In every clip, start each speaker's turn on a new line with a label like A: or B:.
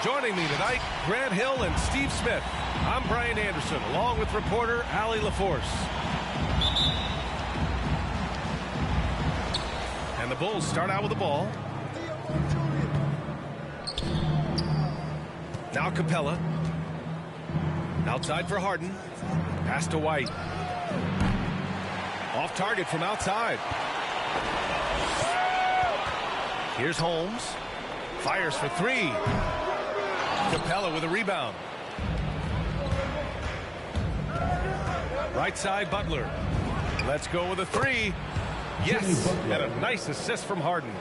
A: Joining me tonight, Grant Hill and Steve Smith. I'm Brian Anderson, along with reporter Allie LaForce. And the Bulls start out with the ball. Now Capella. Outside for Harden. Pass to White. Off target from outside. Here's Holmes. Fires for three. Capella with a rebound. Right side, Butler. Let's go with a three. Yes, and a nice assist from Harden.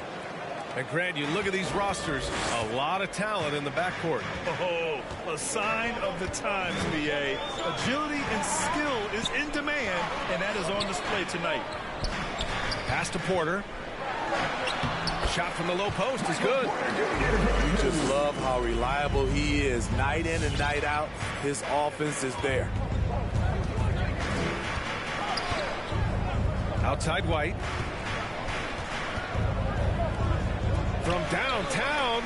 A: And Grant, you look at these rosters, a lot of talent in the backcourt.
B: Oh, a sign of the times, BA. Agility and skill is in demand, and that is on display tonight.
A: Pass to Porter. Shot from the low post is good.
C: You just love how reliable he is. Night in and night out, his offense is there.
A: Outside White. From downtown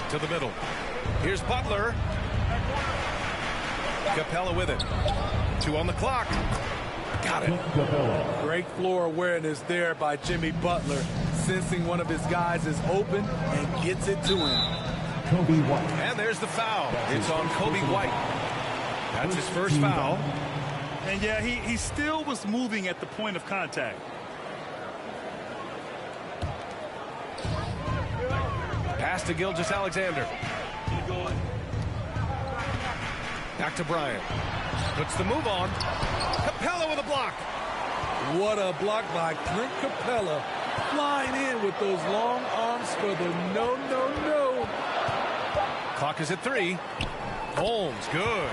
A: to the middle. Here's Butler. Capella with it. 2 on the clock. Got it.
C: Great floor awareness there by Jimmy Butler, sensing one of his guys is open and gets it to him.
D: Kobe White.
A: And there's the foul. It's on Kobe White. That's his first foul.
B: And yeah, he still was moving at the point of contact.
A: Pass to Gilgeous-Alexander. Back to Bryant. Puts the move on. Capella with a block.
C: What a block by Clint Capella. Flying in with those long arms for the no.
A: Clock is at 3. Holmes, good.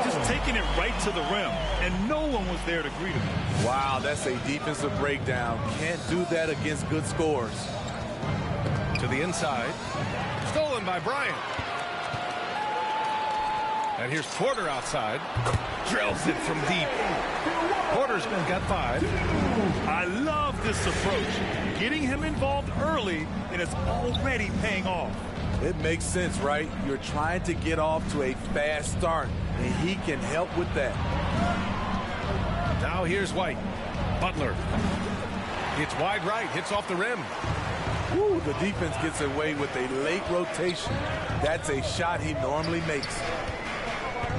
B: Just taking it right to the rim, and no one was there to greet him.
C: Wow, that's a defensive breakdown. Can't do that against good scores.
A: To the inside. Stolen by Bryant. And here's Porter outside. Drills it from deep. Porter's got 5.
B: I love this approach. Getting him involved early, and it's already paying off.
C: It makes sense, right? You're trying to get off to a fast start, and he can help with that.
A: Now here's White. Butler. It's wide right. Hits off the rim.
C: Ooh, the defense gets away with a late rotation. That's a shot he normally makes.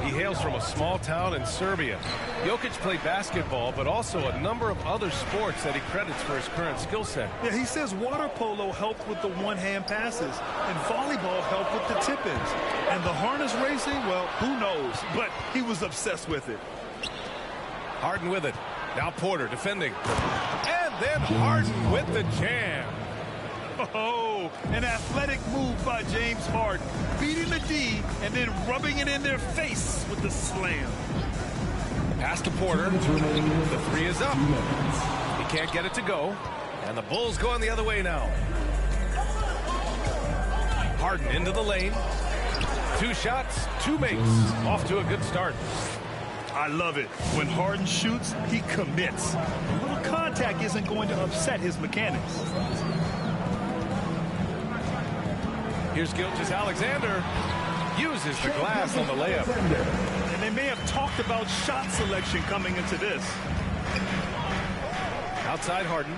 A: He hails from a small town in Serbia. Jokic played basketball, but also a number of other sports that he credits for his current skill set.
B: Yeah, he says water polo helped with the one-hand passes, and volleyball helped with the tip-ins. And the harness racing, well, who knows? But he was obsessed with it.
A: Harden with it. Now Porter defending. And then Harden with the jam.
B: Oh, an athletic move by James Harden, beating the D and then rubbing it in their face with the slam.
A: Pass to Porter. The 3 is up. He can't get it to go. And the Bulls going the other way now. Harden into the lane. 2 shots, 2 makes. Off to a good start.
B: I love it. When Harden shoots, he commits. A little contact isn't going to upset his mechanics.
A: Here's Gilgeous-Alexander. Uses the glass on the layup.
B: And they may have talked about shot selection coming into this.
A: Outside Harden.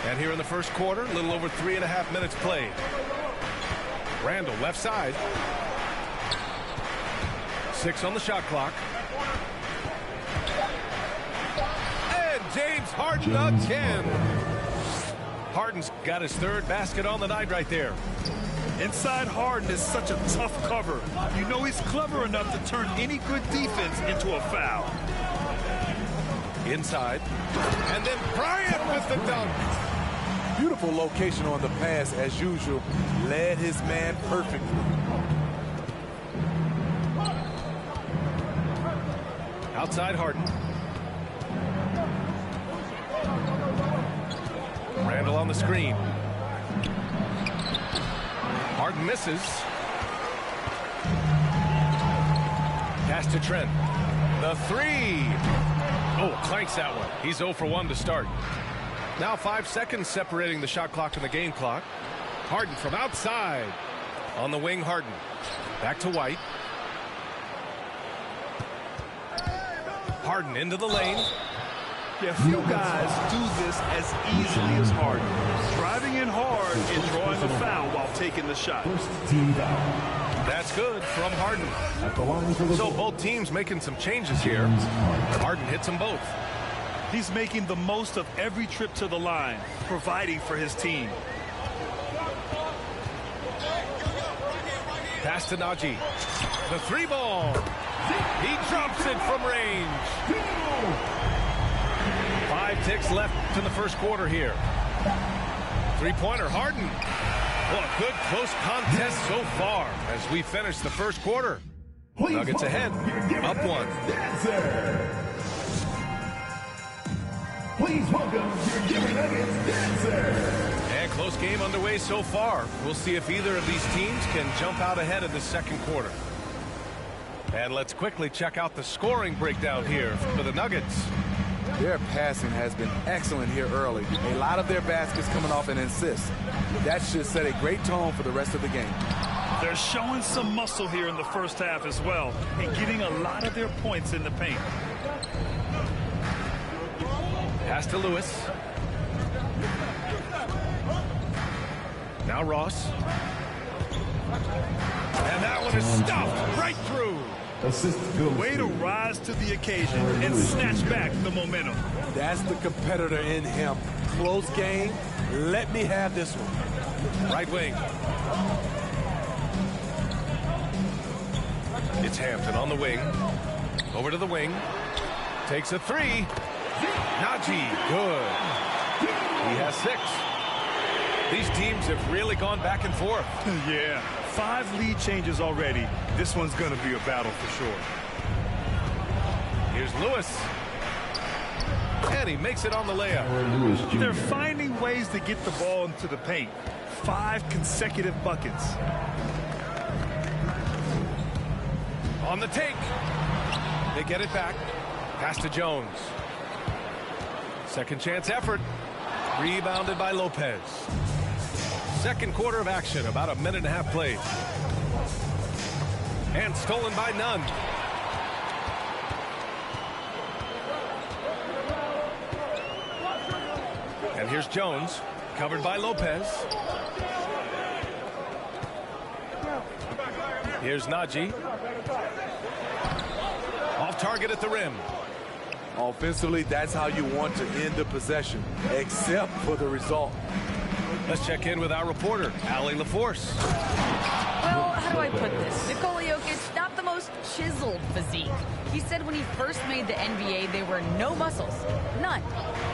A: And here in the first quarter, a little over 3.5 minutes played. Randall left side. 6 on the shot clock. And James Harden again. Harden's got his 3rd basket on the night right there.
B: Inside Harden is such a tough cover. You know he's clever enough to turn any good defense into a foul.
A: Inside. And then Bryant with the dunk.
C: Beautiful location on the pass as usual. Led his man perfectly.
A: Outside Harden. Randall on the screen. Harden misses. Pass to Trent. The 3. Oh, clanks that one. He's 0 for 1 to start. Now 5 seconds separating the shot clock and the game clock. Harden from outside. On the wing, Harden. Back to White. Harden into the lane.
B: Yeah, few guys do this as easily as Harden. Driving in hard and drawing a foul while taking the shot.
A: That's good from Harden. So both teams making some changes here. Harden hits them both.
B: He's making the most of every trip to the line, providing for his team.
A: Pass to Najee. The 3-ball. He drops it from range. 5 ticks left in the first quarter here. 3-pointer, Harden. Well, a good close contest so far as we finish the first quarter. Nuggets ahead, up 1.
D: Please welcome your Denver Nuggets dancer.
A: And close game underway so far. We'll see if either of these teams can jump out ahead in the second quarter. And let's quickly check out the scoring breakdown here for the Nuggets.
E: Their passing has been excellent here early. A lot of their baskets coming off an assist. That should set a great tone for the rest of the game.
B: They're showing some muscle here in the first half as well and getting a lot of their points in the paint.
A: Pass to Lewis. Now Ross. And that one is stopped right through.
B: Way to rise to the occasion and snatch back the momentum.
C: That's the competitor in him. Close game. Let me have this one.
A: Right wing. It's Hampton on the wing. Over to the wing. Takes a 3. Najee, good. He has 6. These teams have really gone back and forth.
B: Yeah, 5 lead changes already. This one's going to be a battle for sure.
A: Here's Lewis. And he makes it on the layup.
B: They're finding ways to get the ball into the paint. 5 consecutive buckets.
A: On the take. They get it back. Pass to Jones. Second chance effort. Rebounded by Lopez. Second quarter of action, about a minute and a half played. And stolen by Nunn. And here's Jones, covered by Lopez. Here's Najee. Off target at the rim.
E: Offensively, that's how you want to end the possession, except for the result.
A: Let's check in with our reporter, Allie LaForce.
F: Well, how do I put this? Nikola Jokic, not the most chiseled physique. He said when he first made the NBA, there were no muscles. None.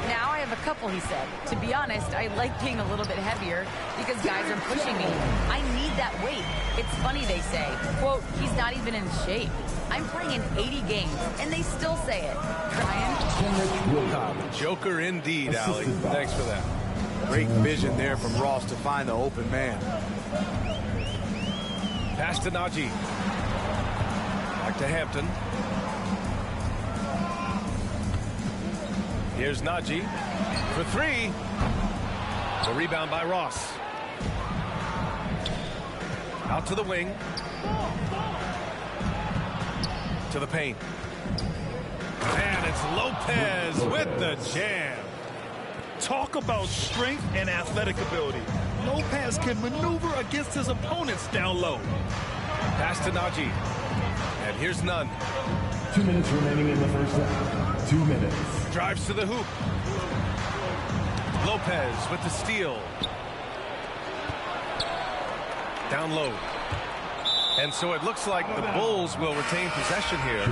F: Now I have a couple, he said. To be honest, I like being a little bit heavier because guys are pushing me. I need that weight. It's funny they say, quote, he's not even in shape. I'm playing in 80 games, and they still say it. Brian?
A: Joker indeed, Allie. Thanks for that.
E: Great vision there from Ross to find the open man.
A: Pass to Najee. Back to Hampton. Here's Najee for 3. The rebound by Ross. Out to the wing. To the paint. And it's Lopez with the jam.
B: Talk about strength and athletic ability. Lopez can maneuver against his opponents down low.
A: Pass to Najee. And here's Nunn.
D: 2 minutes remaining in the first half. 2 minutes.
A: Drives to the hoop. Lopez with the steal. Down low. And so it looks like the Bulls will retain possession here.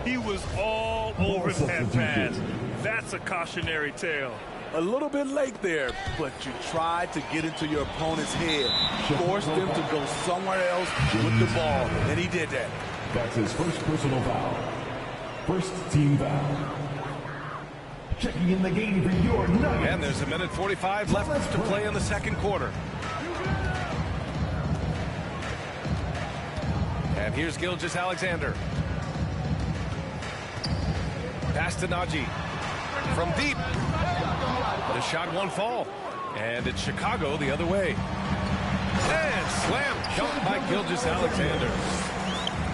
B: He was all over that pass. That's a cautionary tale.
E: A little bit late there, but you tried to get into your opponent's head. Forced them to go somewhere else with the ball, and he did that.
D: That's his first personal foul. First team foul. Checking in the game for your Nuggets.
A: And there's a minute 45 left to play in the second quarter. And here's Gilgeous-Alexander. Pass to Najee. From deep. The shot won't fall. And it's Chicago the other way. And slam dunk by Gilgeous-Alexander.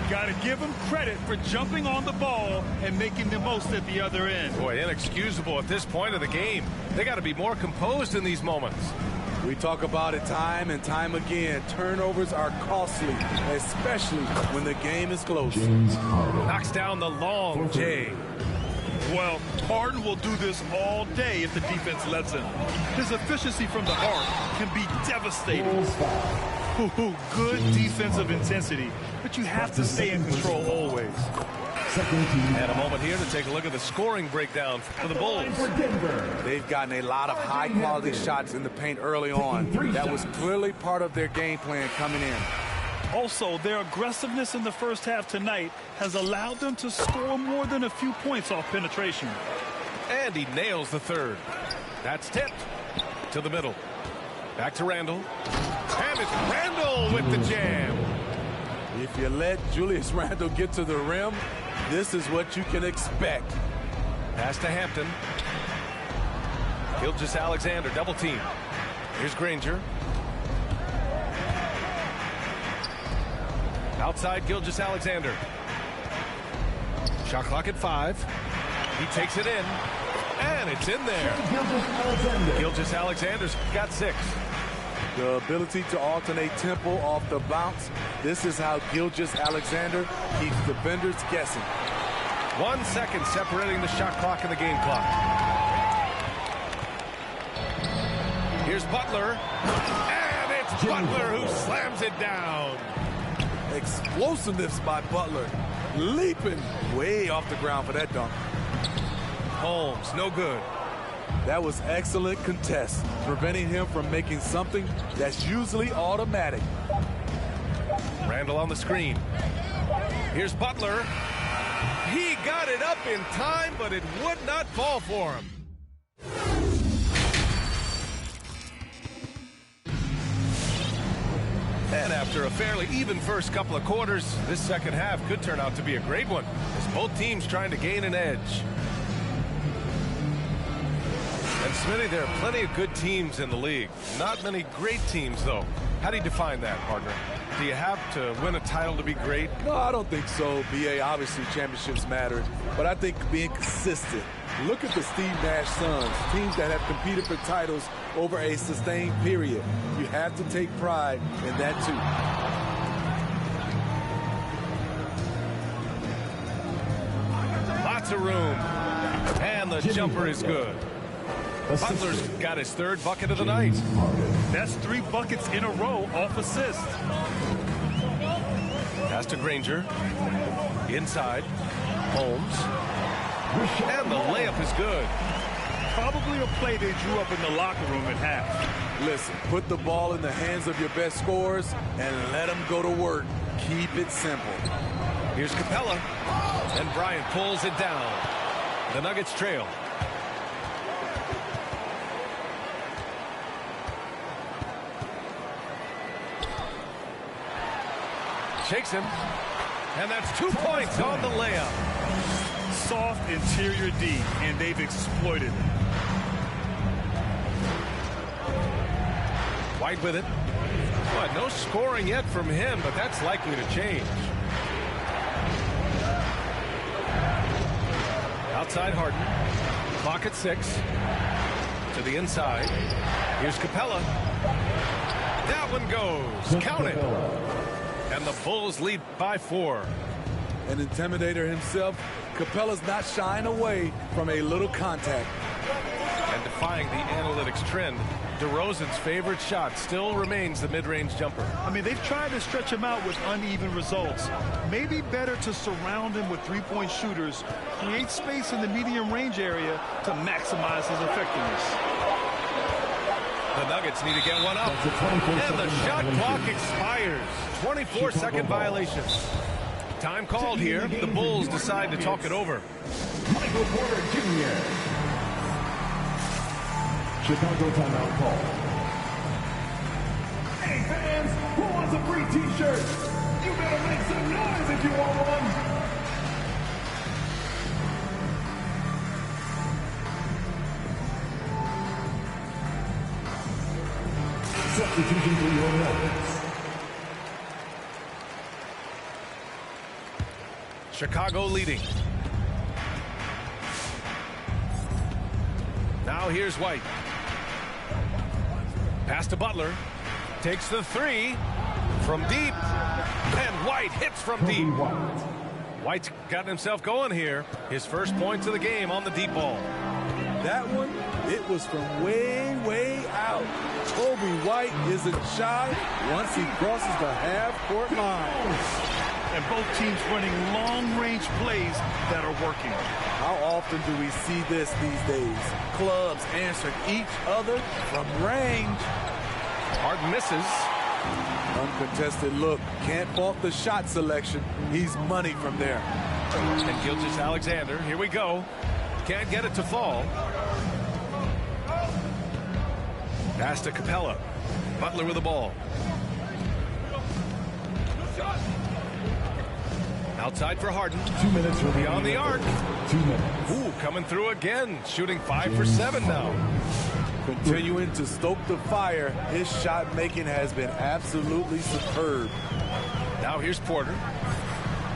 B: Got to give him credit for jumping on the ball and making the most at the other end.
A: Boy, inexcusable at this point of the game. They got to be more composed in these moments.
E: We talk about it time and time again. Turnovers are costly, especially when the game is close.
A: Knocks down the long J.
B: Well, Harden will do this all day if the defense lets him. His efficiency from the arc can be devastating. Good defensive intensity, but you have to stay in control always.
A: And a moment here to take a look at the scoring breakdown for the Bulls.
E: They've gotten a lot of high-quality shots in the paint early on. That was clearly part of their game plan coming in.
B: Also, their aggressiveness in the first half tonight has allowed them to score more than a few points off penetration.
A: And he nails the third. That's tipped to the middle. Back to Randall. And it's Randall with the jam.
E: If you let Julius Randle get to the rim, this is what you can expect.
A: Pass to Hampton. Gilgeous-Alexander double team. Here's Granger. Outside Gilgeous-Alexander. Shot clock at 5. He takes it in. And it's in there. Gilgeous-Alexander's got 6.
E: The ability to alternate tempo off the bounce. This is how Gilgeous-Alexander keeps defenders guessing.
A: 1 second separating the shot clock and the game clock. Here's Butler. And it's Butler who slams it down.
E: Explosiveness by Butler. Leaping way off the ground for that dunk.
A: Holmes, no good.
E: That was excellent contest, preventing him from making something that's usually automatic.
A: Randall on the screen. Here's Butler. He got it up in time, but it would not fall for him. And after a fairly even first couple of quarters, this second half could turn out to be a great one, as both teams trying to gain an edge. And Smitty, there are plenty of good teams in the league. Not many great teams, though. How do you define that, partner? Do you have to win a title to be great?
E: No, I don't think so, B.A. Obviously, championships matter. But I think being consistent. Look at the Steve Nash Suns, teams that have competed for titles over a sustained period. You have to take pride in that, too.
A: Lots of room. And the jumper is good. Butler's got his 3rd bucket of the night.
B: That's 3 buckets in a row off assist.
A: Pass to Granger. Inside. Holmes. And the layup is good.
B: Probably a play they drew up in the locker room at half.
E: Listen, put the ball in the hands of your best scorers and let them go to work. Keep it simple.
A: Here's Capella. And Bryant pulls it down. The Nuggets trail. Shakes him. And that's 2 points on the layup.
B: Soft interior D, and they've exploited it.
A: White with it. Well, no scoring yet from him, but that's likely to change. Outside Harden. Clock at 6. To the inside. Here's Capella. That one goes. Count it. And the Bulls lead by 4.
E: An intimidator himself, Capella's not shying away from a little contact.
A: And defying the analytics trend, DeRozan's favorite shot still remains the mid-range jumper.
B: I mean, they've tried to stretch him out with uneven results. Maybe better to surround him with three-point shooters, create space in the medium range area to maximize his effectiveness.
A: The Nuggets need to get one up. And the shot clock expires. 24-second violation. Time called here. The Bulls decide to talk it over.
D: Michael Porter Jr. Chicago timeout call. Hey fans, who wants a free t-shirt? You better make some noise if you want one. substitution for your Nuggets.
A: Chicago leading. Now here's White. Pass to Butler. Takes the three from deep. And White hits from deep. White's gotten himself going here. His first points of the game on the deep ball.
E: That one, it was from way, way out. Kobe White isn't shy once he crosses the half-court line.
B: And both teams running long-range plays that are working.
E: How often do we see this these days? Clubs answering each other from range.
A: Harden misses.
E: Uncontested look. Can't fault the shot selection. He's money from there.
A: And Gilgeous-Alexander, here we go. Can't get it to fall. Pass to Capella. Butler with the ball. Outside for Harden.
D: 2 minutes remaining.
A: Beyond the arc.
D: 2 minutes.
A: Ooh, coming through again. Shooting 5 for 7 now.
E: Continuing to stoke the fire. His shot making has been absolutely superb.
A: Now here's Porter.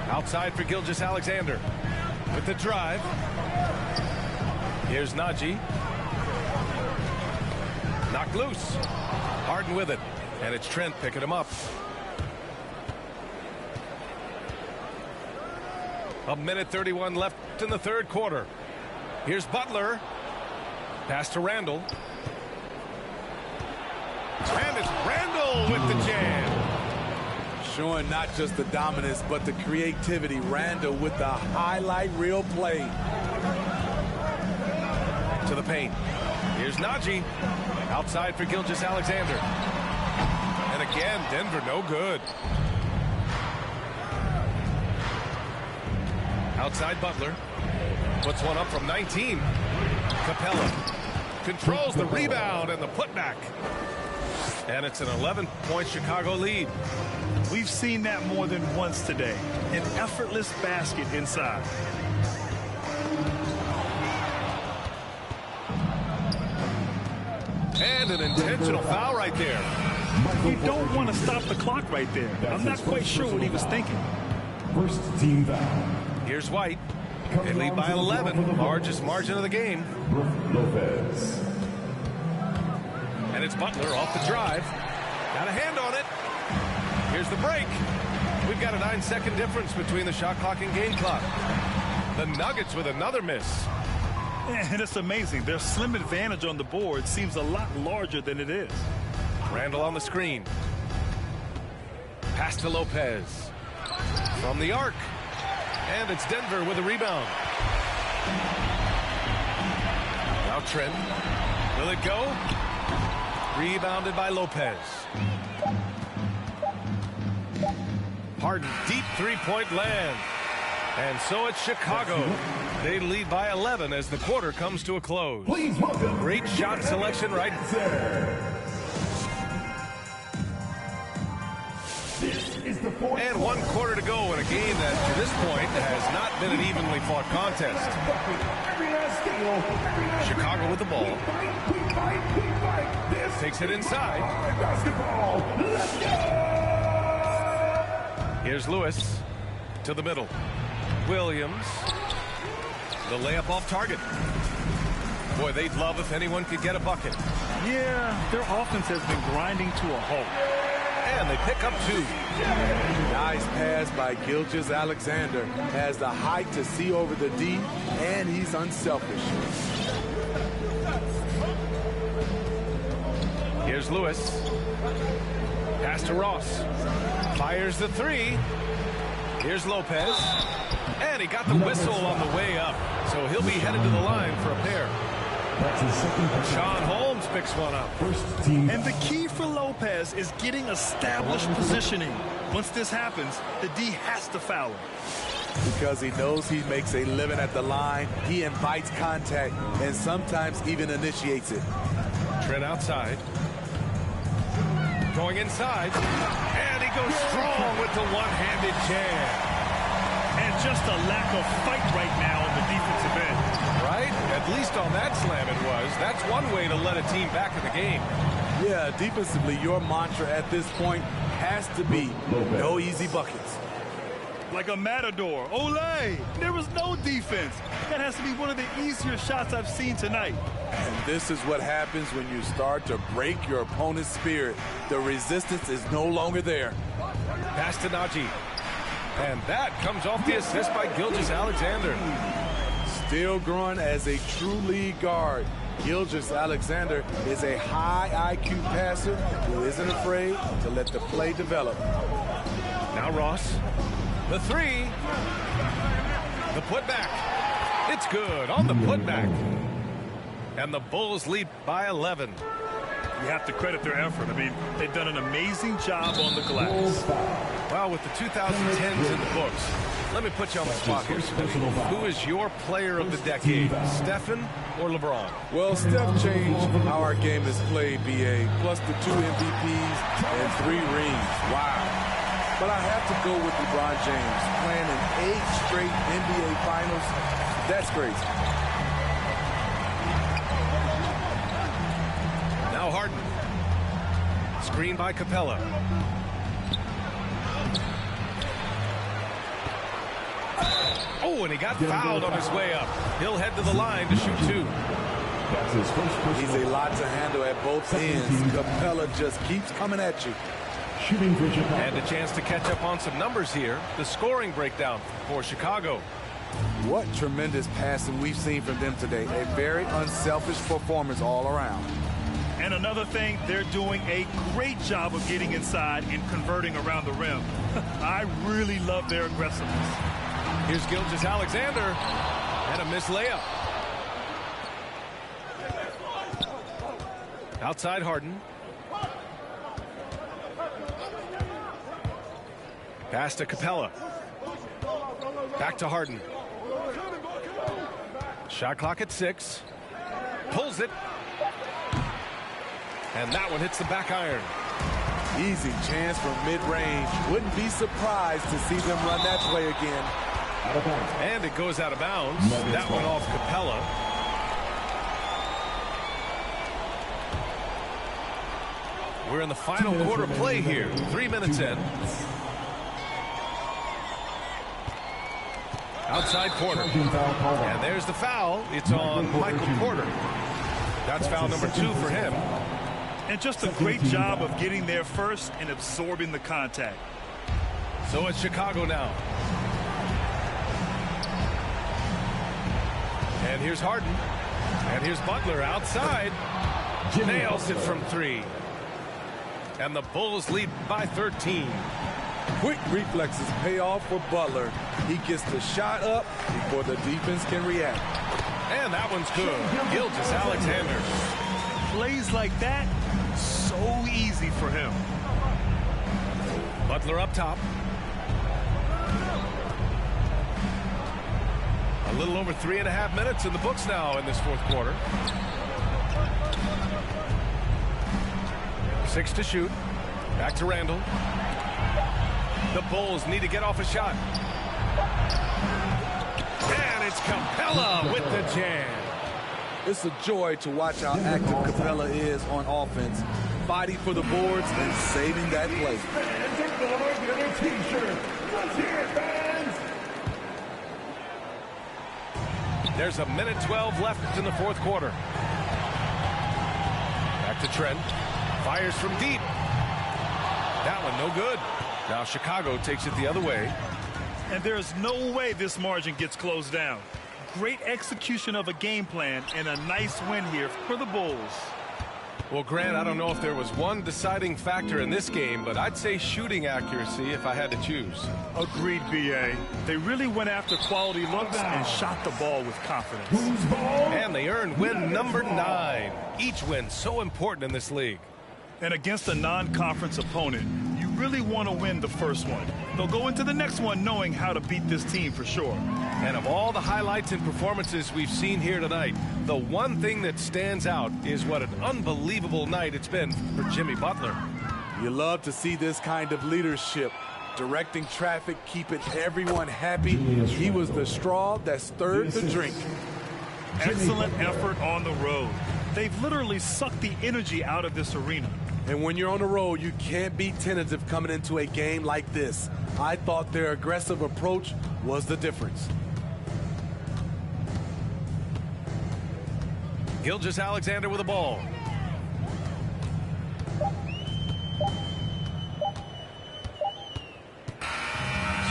A: Outside for Gilgeous-Alexander. With the drive. Here's Najee. Knocked loose. Harden with it. And it's Trent picking him up. A minute 31 left in the third quarter. Here's Butler. Pass to Randall. And it's Randall with the jam.
E: Showing not just the dominance, but the creativity. Randall with the highlight reel play.
A: To the paint. Here's Najee. Outside for Gilgeous-Alexander. And again, Denver no good. Outside Butler. Puts one up from 19. Capella controls the rebound and the putback. And it's an 11-point Chicago lead.
B: We've seen that more than once today. An effortless basket inside.
A: And an intentional foul right there.
B: You don't want to stop the clock right there. I'm not quite sure what he was thinking.
D: First team foul.
A: Here's White. They lead by 11, largest margin of the game.
D: Lopez.
A: And it's Butler off the drive. Got a hand on it. Here's the break. We've got a 9-second difference between the shot clock and game clock. The Nuggets with another miss.
B: And it's amazing. Their slim advantage on the board seems a lot larger than it is.
A: Randall on the screen. Pass to Lopez. From the arc. And it's Denver with a rebound. Now Trent. Will it go? Rebounded by Lopez. Harden, deep three-point land. And so it's Chicago. They lead by 11 as the quarter comes to a close.
D: Please welcome.
A: Great shot selection right there. And 1 quarter to go in a game that, to this point, has not been an evenly fought contest. Chicago with the ball. Takes it inside. Here's Lewis to the middle. Williams. The layup off target. Boy, they'd love if anyone could get a bucket.
B: Yeah, their offense has been grinding to a halt.
A: And they pick up 2.
E: Nice pass by Gilgeous-Alexander. Has the height to see over the D, and he's unselfish.
A: Here's Lewis. Pass to Ross. Fires the 3. Here's Lopez. And he got the whistle on the way up. So he'll be headed to the line for a pair.
D: That's his second.
A: Sean Holmes picks one up.
D: First team.
B: And the key for Lopez is getting established positioning. Once this happens, the D has to foul him.
E: Because he knows he makes a living at the line, he invites contact and sometimes even initiates it.
A: Trent outside. Going inside. And he goes strong with the one-handed jam.
B: And just a lack of fight right now on the defensive end.
A: Right? At least on that slam it was. That's one way to let a team back in the game.
E: Yeah, defensively, your mantra at this point has to be no easy buckets.
B: Like a matador. Olay! There was no defense. That has to be one of the easier shots I've seen tonight.
E: And this is what happens when you start to break your opponent's spirit. The resistance is no longer there.
A: Pass to Najee. And that comes off the assist by Gilgeous-Alexander.
E: Still growing as a true lead guard. Gilgeous-Alexander is a high IQ passer who isn't afraid to let the play develop.
A: Now Ross. The three. The putback. It's good on the putback. And the Bulls lead by 11.
B: You have to credit their effort. I mean, they've done an amazing job on the glass.
A: Well, with the 2010s in the books, let me put you on the spot here. Who is your player of the decade, Stephen or LeBron?
E: Well, Steph changed how our game is played, BA, plus the 2 MVPs and 3 rings. Wow. But I have to go with LeBron James, playing in 8 straight NBA Finals. That's crazy.
A: Now Harden. Screen by Capella. Oh, and he got fouled on his way up. He'll head to the line to shoot 2.
D: That's his first
E: He's a lot to handle at both ends. Capella just keeps coming at you.
D: shooting for Chicago.
A: And a chance to catch up on some numbers here. The scoring breakdown for Chicago.
E: What tremendous passing we've seen from them today. A very unselfish performance all around.
B: And another thing, they're doing a great job of getting inside and converting around the rim. I really love their aggressiveness.
A: Here's Gilgeous-Alexander and a missed layup. Outside Harden. Pass to Capella. Back to Harden. Shot clock at 6. Pulls it. And that one hits the back iron.
E: Easy chance from mid-range. Wouldn't be surprised to see them run that play again.
A: And it goes out of bounds. That one off Capella. We're in the final quarter play here. 3 minutes in. Outside corner. And there's the foul. It's on Michael Porter. That's foul number 2 for him.
B: And just a great job of getting there first and absorbing the contact.
A: So it's Chicago now. And here's Harden. And here's Butler outside. Nails it from 3. And the Bulls lead by 13.
E: Quick reflexes pay off for Butler. He gets the shot up before the defense can react.
A: And that one's good. Gilgeous-Alexander.
B: Plays like that, so easy for him.
A: Butler up top. A little over 3.5 minutes in the books now in this fourth quarter. 6 to shoot. Back to Randall. The Bulls need to get off a shot. And it's Capella with the jam.
E: It's a joy to watch how active Capella is on offense, fighting for the boards and saving that play.
A: There's a minute 12 left in the fourth quarter. Back to Trent. Fires from deep. That one no good. Now Chicago takes it the other way.
B: And there's no way this margin gets closed down. Great execution of a game plan and a nice win here for the Bulls.
A: Well, Grant, I don't know if there was one deciding factor in this game, but I'd say shooting accuracy if I had to choose.
B: Agreed, B.A. They really went after quality looks and shot the ball with confidence.
A: And they earned win number 9. Each win so important in this league.
B: And against a non-conference opponent, you really want to win the first one. They'll go into the next one knowing how to beat this team for sure.
A: And of all the highlights and performances we've seen here tonight, the one thing that stands out is what an unbelievable night it's been for Jimmy Butler.
E: You love to see this kind of leadership, directing traffic, keeping everyone happy. He was the straw that stirred the drink.
B: Excellent effort on the road. They've literally sucked the energy out of this arena.
E: And when you're on the road, you can't be tentative coming into a game like this. I thought their aggressive approach was the difference.
A: Gilgeous-Alexander with the ball.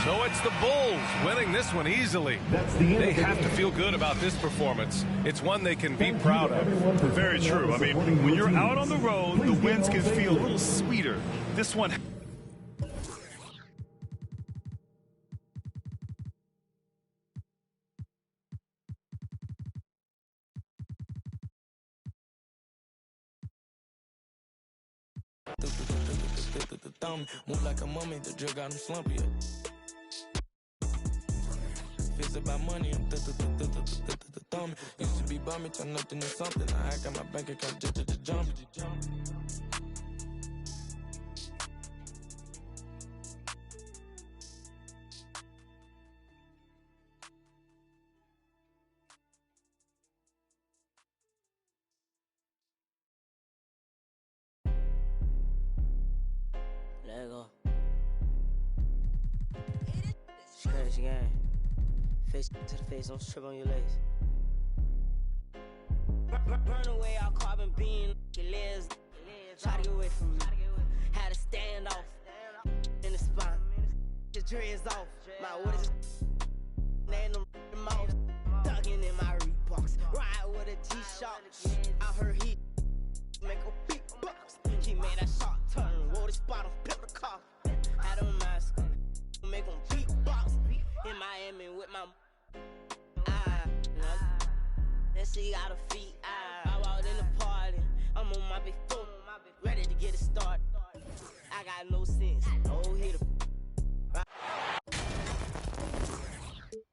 A: So it's the Bulls winning this one easily. They have to feel good about this performance. It's one they can be proud of.
B: Very true. I mean, when you're out on the road, the wins can feel a little sweeter. This one...
G: Move like a mummy, the drug got him slumpy. Fix about money, I'm thumbing. Used to be bummy, turn nothing to something. I got my bank account just jumping.
H: Let go. Scratch game. Face to the face, don't trip on your legs. Burn away our carbon beam. Your legs. Try to get away from me. Had to stand off. In the spine. Your dreads off. My what is and them mouths. Dugging in my Reeboks. Ride with a G-Shock. I heard he make a big box. He made that shot turn. Roll this bottle, pip the car. Had a mask. Make them beatbox. In Miami with my then she got her feet. I walked in the party. I'm on my big foot, ready to get it started. I got no sense.